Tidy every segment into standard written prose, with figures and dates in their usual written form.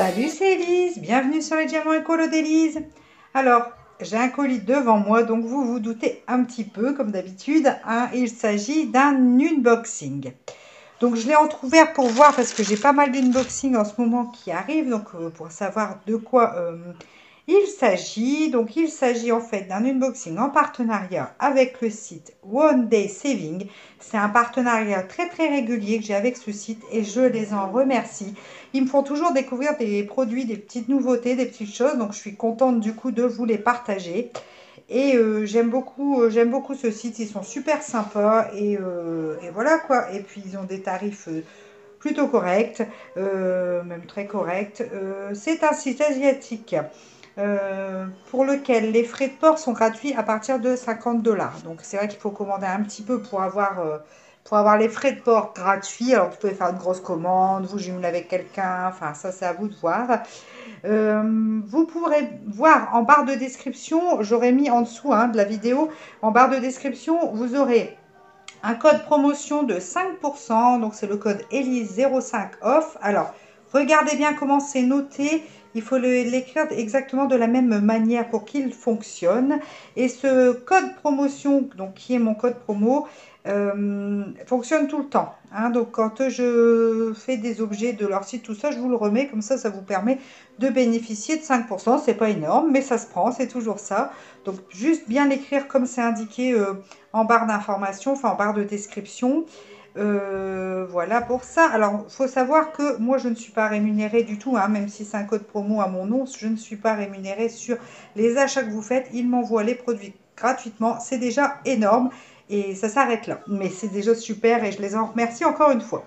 Salut, c'est Elise, bienvenue sur les diamants écolo d'Elise. Alors, j'ai un colis devant moi, donc vous vous doutez un petit peu, comme d'habitude, hein, il s'agit d'un unboxing. Donc, je l'ai entrouvert pour voir, parce que j'ai pas mal d'unboxing en ce moment qui arrivent, donc pour savoir de quoi il s'agit. Donc, il s'agit en fait d'un unboxing en partenariat avec le site One Day Saving. C'est un partenariat très très régulier que j'ai avec ce site et je les en remercie. Ils me font toujours découvrir des produits, des petites nouveautés, des petites choses. Donc, je suis contente du coup de vous les partager. Et j'aime beaucoup ce site. Ils sont super sympas et voilà quoi. Et puis, ils ont des tarifs plutôt corrects, même très corrects. C'est un site asiatique pour lequel les frais de port sont gratuits à partir de 50 $. Donc, c'est vrai qu'il faut commander un petit peu pour avoir les frais de port gratuits. Alors, vous pouvez faire une grosse commande, vous jumelez avec quelqu'un, enfin, ça, c'est à vous de voir. Vous pourrez voir en barre de description, j'aurais mis en dessous de la vidéo, en barre de description, vous aurez un code promotion de 5%, donc c'est le code ELISE05 OFF. Alors, regardez bien comment c'est noté. Il faut l'écrire exactement de la même manière pour qu'il fonctionne. Et ce code promotion, donc qui est mon code promo, fonctionne tout le temps. Donc, quand je fais des objets de leur site, tout ça, je vous le remets. Comme ça vous permet de bénéficier de 5%. C'est pas énorme, mais ça se prend, c'est toujours ça. Donc, juste bien l'écrire comme c'est indiqué en barre d'information, enfin en barre de description. Voilà pour ça. Alors, il faut savoir que moi, je ne suis pas rémunérée du tout, même si c'est un code promo à mon nom, je ne suis pas rémunérée sur les achats que vous faites. Ils m'envoient les produits gratuitement. C'est déjà énorme et ça s'arrête là. Mais c'est déjà super et je les en remercie encore une fois.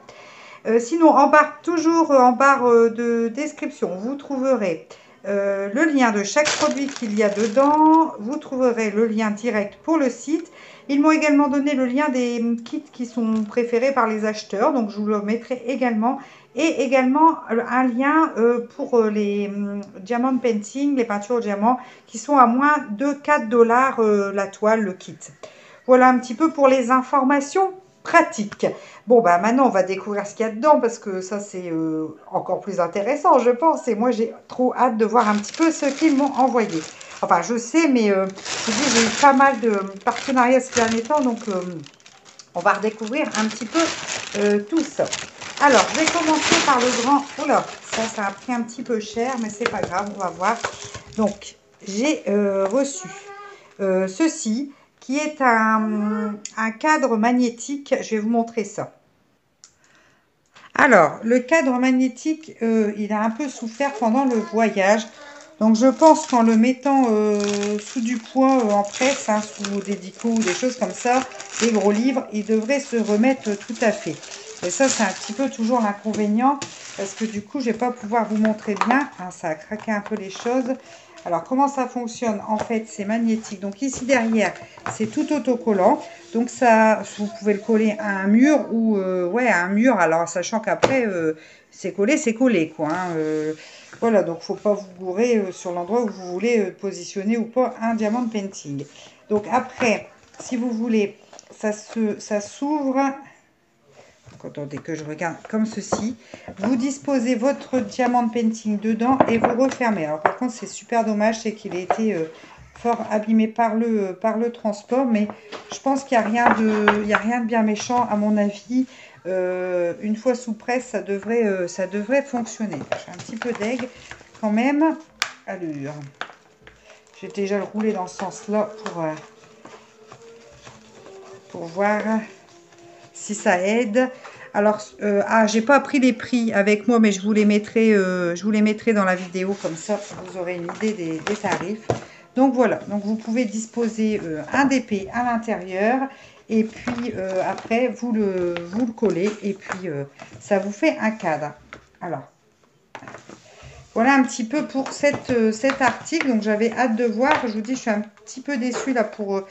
Sinon, toujours en barre de description, vous trouverez le lien de chaque produit qu'il y a dedans. Vous trouverez le lien direct pour le site. Ils m'ont également donné le lien des kits qui sont préférés par les acheteurs. Donc, je vous le mettrai également. Et également un lien pour les diamond painting, les peintures au diamant, qui sont à moins de 4 $ la toile, le kit. Voilà un petit peu pour les informations pratiques. Bon, bah maintenant, on va découvrir ce qu'il y a dedans parce que ça, c'est encore plus intéressant, je pense. Et moi, j'ai trop hâte de voir un petit peu ce qu'ils m'ont envoyé. Enfin, je sais, mais je dis, j'ai eu pas mal de partenariats ces derniers temps, donc on va redécouvrir un petit peu tout ça. Alors, je vais commencer par le grand... Oula, ça a pris un petit peu cher, mais c'est pas grave, on va voir. Donc, j'ai reçu ceci, qui est un cadre magnétique. Je vais vous montrer ça. Alors, le cadre magnétique, il a un peu souffert pendant le voyage. Donc, je pense qu'en le mettant sous du poids en presse, sous des dicots ou des choses comme ça, des gros livres, il devrait se remettre tout à fait. Et ça, c'est un petit peu toujours l'inconvénient, parce que du coup, je ne vais pas pouvoir vous montrer bien. Ça a craqué un peu les choses. Alors, comment ça fonctionne? En fait, c'est magnétique. Donc, ici, derrière, c'est tout autocollant. Donc, ça, vous pouvez le coller à un mur ou, à un mur. Alors, sachant qu'après, c'est collé, quoi. Voilà, donc, faut pas vous gourer sur l'endroit où vous voulez positionner ou pas un diamond painting. Donc, après, si vous voulez, ça s'ouvre... Attendez que je regarde comme ceci. Vous disposez votre diamant painting dedans et vous refermez. Alors par contre, c'est super dommage, c'est qu'il a été fort abîmé par le transport, mais je pense qu'il n'y a rien de bien méchant à mon avis. Une fois sous presse, ça devrait fonctionner. J'ai un petit peu d'aigle quand même. Allure. J'ai déjà le roulé dans ce sens-là pour voir si ça aide. Alors, j'ai pas pris les prix avec moi, mais je vous les mettrai dans la vidéo, comme ça, vous aurez une idée des tarifs. Donc, voilà. Donc, vous pouvez disposer un DP à l'intérieur. Et puis, après, vous le collez. Et puis, ça vous fait un cadre. Alors, voilà un petit peu pour cet article. Donc, j'avais hâte de voir. Je vous dis, je suis un petit peu déçue là pour...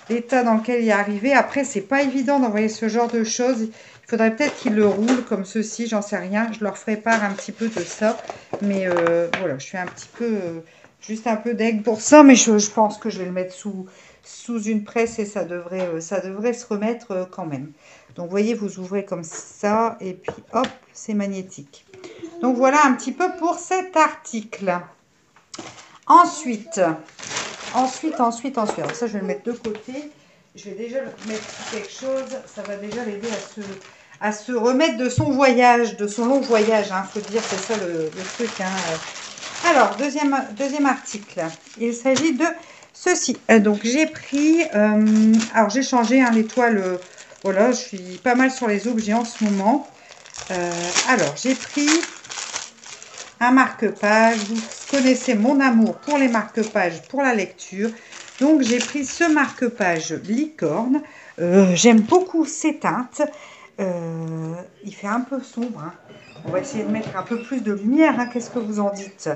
l'état dans lequel il est arrivé. Après, c'est pas évident d'envoyer ce genre de choses. Il faudrait peut-être qu'ils le roulent comme ceci, j'en sais rien. Je leur ferai part un petit peu de ça. Mais voilà, je suis un petit peu, juste un peu deg pour ça. Mais je pense que je vais le mettre sous une presse et ça devrait se remettre quand même. Donc, vous voyez, vous ouvrez comme ça. Et puis, hop, c'est magnétique. Donc voilà un petit peu pour cet article. Ensuite, alors ça je vais le mettre de côté. Je vais déjà mettre quelque chose, ça va déjà l'aider à se remettre de son voyage, de son long voyage, hein, faut dire, c'est ça le truc. Hein. Alors, deuxième article, il s'agit de ceci. Donc j'ai pris, alors j'ai changé hein, l'étoile, voilà, je suis pas mal sur les objets en ce moment. Alors j'ai pris un marque-page. Vous connaissez mon amour pour les marque-pages, pour la lecture. Donc, j'ai pris ce marque-page licorne. J'aime beaucoup ces teintes. Il fait un peu sombre. Hein. On va essayer de mettre un peu plus de lumière. Hein. Qu'est-ce que vous en dites?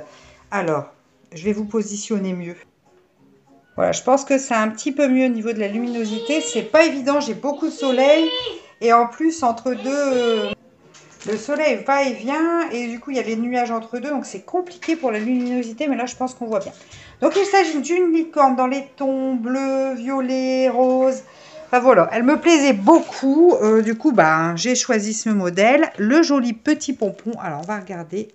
Alors, je vais vous positionner mieux. Voilà, je pense que c'est un petit peu mieux au niveau de la luminosité. C'est pas évident, j'ai beaucoup de soleil. Et en plus, entre deux... Le soleil va et vient et du coup il y a les nuages entre deux, donc c'est compliqué pour la luminosité, mais là je pense qu'on voit bien. Donc il s'agit d'une licorne dans les tons bleu, violet, rose. Enfin voilà, elle me plaisait beaucoup, du coup bah, j'ai choisi ce modèle, le joli petit pompon. Alors on va regarder,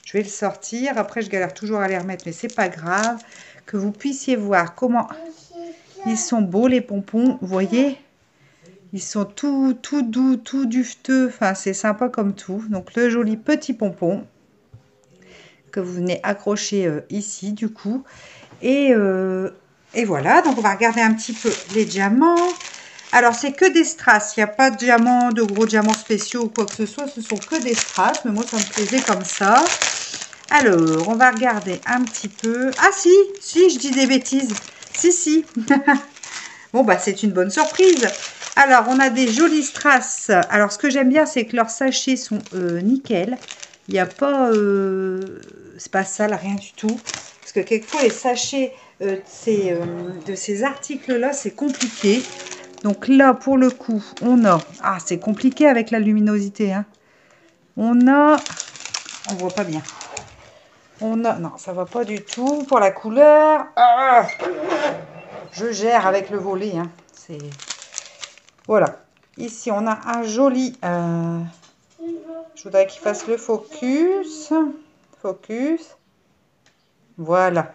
je vais le sortir, après je galère toujours à les remettre, mais c'est pas grave, que vous puissiez voir comment ils sont beaux les pompons, vous voyez. Ils sont tout doux, tout dufteux. Enfin, c'est sympa comme tout. Donc, le joli petit pompon que vous venez accrocher ici, du coup. Et voilà. Donc, on va regarder un petit peu les diamants. Alors, c'est que des strass. Il n'y a pas de diamants, de gros diamants spéciaux ou quoi que ce soit. Ce sont que des strass. Mais moi, ça me plaisait comme ça. Alors, on va regarder un petit peu. Ah, si, je dis des bêtises. Si. Bon, bah, c'est une bonne surprise. Alors, on a des jolis strass. Alors, ce que j'aime bien, c'est que leurs sachets sont nickel. Il n'y a pas... c'est pas sale, rien du tout. Parce que quelquefois, les sachets de ces articles-là, c'est compliqué. Donc là, pour le coup, on a... Ah, c'est compliqué avec la luminosité. Hein. On a... On voit pas bien. On a... Non, ça va pas du tout. Pour la couleur... Ah, je gère avec le volet. Hein. C'est... Voilà. Ici, on a un joli... je voudrais qu'il fasse le focus. Focus. Voilà.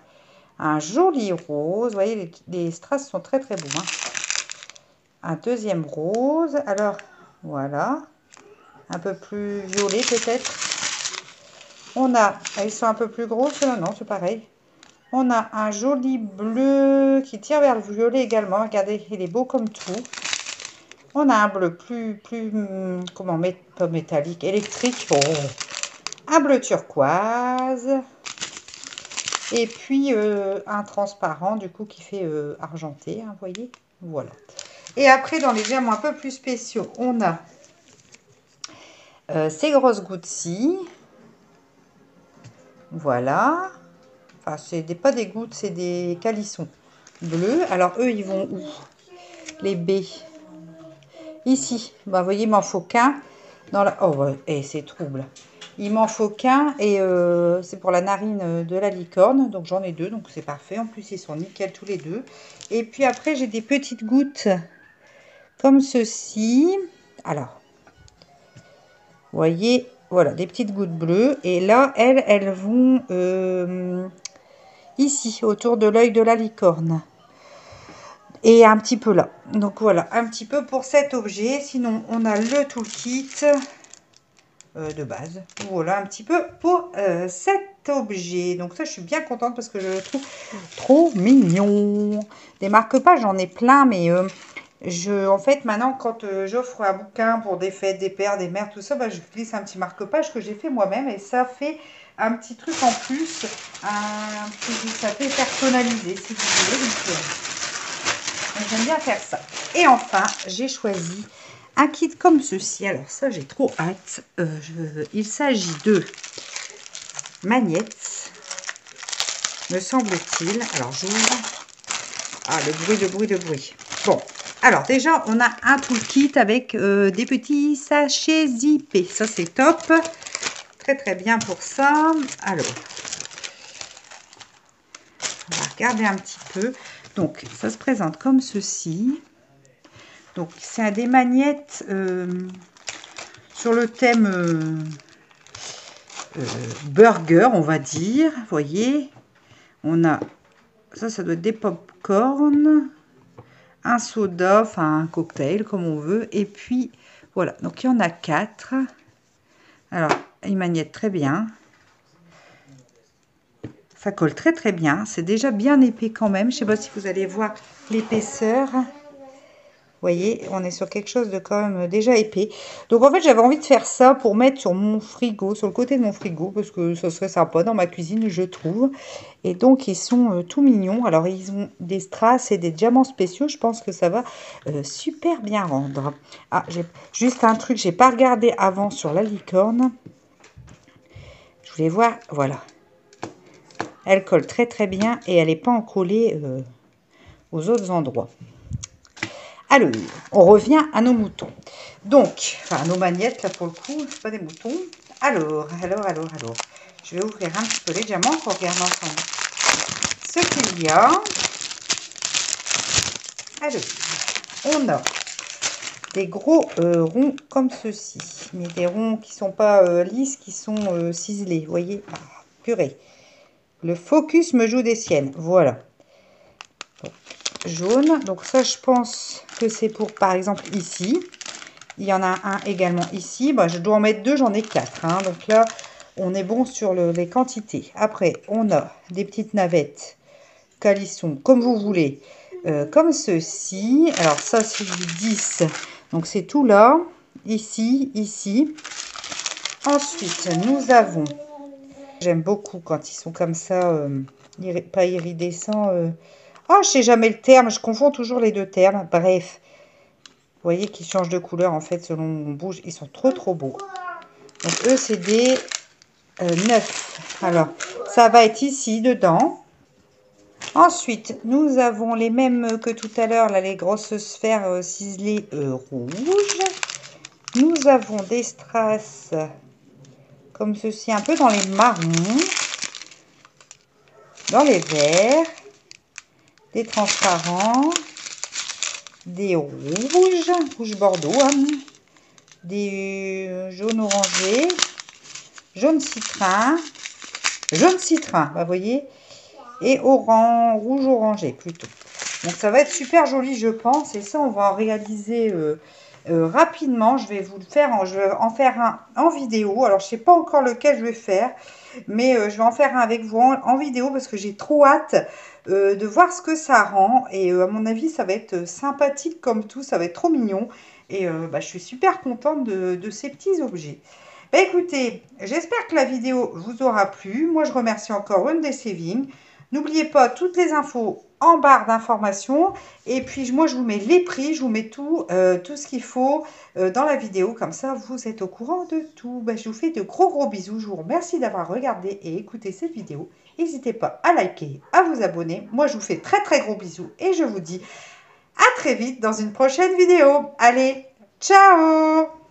Un joli rose. Vous voyez, les strass sont très, très beaux. Hein. Un deuxième rose. Alors, voilà. Un peu plus violet, peut-être. On a... Ils sont un peu plus gros. Non, c'est pareil. On a un joli bleu qui tire vers le violet également. Regardez, il est beau comme tout. On a un bleu plus comment, pas métallique, électrique. Oh. Un bleu turquoise. Et puis, un transparent, du coup, qui fait argenté, hein, vous voyez. Voilà. Et après, dans les diamants un peu plus spéciaux, on a ces grosses gouttes-ci. Voilà. Enfin, c'est pas des gouttes, c'est des calissons bleus. Alors, eux, ils vont où? Les baies. Ici, bah, vous voyez, il m'en faut qu'un. Dans la... Oh, ouais, et c'est trouble. Il m'en faut qu'un et c'est pour la narine de la licorne. Donc, j'en ai deux, donc c'est parfait. En plus, ils sont nickel tous les deux. Et puis après, j'ai des petites gouttes comme ceci. Alors, vous voyez, voilà, des petites gouttes bleues. Et là, elles vont ici, autour de l'œil de la licorne. Et un petit peu là. Donc voilà, un petit peu pour cet objet. Sinon, on a le toolkit de base. Voilà un petit peu pour cet objet. Donc ça, je suis bien contente parce que je le trouve trop mignon. Des marque-pages, j'en ai plein, mais en fait, maintenant, quand j'offre un bouquin pour des fêtes, des pères, des mères, tout ça, bah, je glisse un petit marque-page que j'ai fait moi-même et ça fait un petit truc en plus. Ça fait personnalisé, si vous voulez. Donc, j'aime bien faire ça. Et enfin, j'ai choisi un kit comme ceci. Alors ça, j'ai trop hâte. Il s'agit de magnettes, me semble-t-il. Alors, j'ouvre. Ah, le bruit. Bon, alors déjà, on a un toolkit avec des petits sachets zippés. Ça, c'est top. Très, très bien pour ça. Alors, on va regarder un petit peu. Donc, ça se présente comme ceci. Donc, c'est des magnettes sur le thème burger, on va dire. Vous voyez, on a, ça doit être des pop-corn, un soda, enfin un cocktail, comme on veut. Et puis, voilà, donc il y en a 4. Alors, il maniette très bien. Ça colle très très bien. C'est déjà bien épais quand même. Je ne sais pas si vous allez voir l'épaisseur. Vous voyez, on est sur quelque chose de quand même déjà épais. Donc en fait, j'avais envie de faire ça pour mettre sur mon frigo, sur le côté de mon frigo, parce que ça serait sympa dans ma cuisine, je trouve. Et donc, ils sont tout mignons. Alors, ils ont des strass et des diamants spéciaux. Je pense que ça va super bien rendre. Ah, j'ai juste un truc, j'ai pas regardé avant sur la licorne. Je voulais voir, voilà. Elle colle très très bien et elle n'est pas encollée aux autres endroits. Alors, on revient à nos moutons. Donc, enfin, à nos magnettes, là, pour le coup, c'est pas des moutons. Alors. Je vais ouvrir un petit peu les diamants pour regarder ensemble ce qu'il y a. Alors, on a des gros ronds comme ceci. Mais des ronds qui sont pas lisses, qui sont ciselés. Vous voyez, ah, purée. Le focus me joue des siennes. Voilà. Jaune. Donc ça, je pense que c'est pour, par exemple, ici. Il y en a un également ici. Bah, je dois en mettre 2, j'en ai 4. Hein. Donc là, on est bon sur les quantités. Après, on a des petites navettes calisson, comme vous voulez, comme ceci. Alors ça, c'est du 10. Donc c'est tout là. Ici, ici. Ensuite, nous avons... J'aime beaucoup quand ils sont comme ça, pas iridescents. Oh, je sais jamais le terme, je confonds toujours les deux termes. Bref, vous voyez qu'ils changent de couleur en fait selon on bouge. Ils sont trop trop beaux. Donc eux, c'est des 9. Alors, ça va être ici, dedans. Ensuite, nous avons les mêmes que tout à l'heure, là, les grosses sphères ciselées rouges. Nous avons des strass comme ceci, un peu dans les marrons, dans les verts, des transparents, des rouge bordeaux, hein, des jaunes orangés, jaune citrin, bah, vous voyez, et rouge orangé plutôt. Donc ça va être super joli, je pense, et ça on va en réaliser rapidement. Je vais vous le faire, je vais en faire un en vidéo. Alors je sais pas encore lequel je vais faire, mais je vais en faire un avec vous en vidéo parce que j'ai trop hâte de voir ce que ça rend. Et à mon avis, ça va être sympathique comme tout, ça va être trop mignon. Et bah, je suis super contente de ces petits objets. Bah, écoutez, j'espère que la vidéo vous aura plu. Moi, je remercie encore One Saving. N'oubliez pas toutes les infos en barre d'informations. Et puis, moi, je vous mets les prix, je vous mets tout ce qu'il faut dans la vidéo. Comme ça, vous êtes au courant de tout. Bah, je vous fais de gros bisous. Je vous remercie d'avoir regardé et écouté cette vidéo. N'hésitez pas à liker, à vous abonner. Moi, je vous fais très gros bisous et je vous dis à très vite dans une prochaine vidéo. Allez, ciao!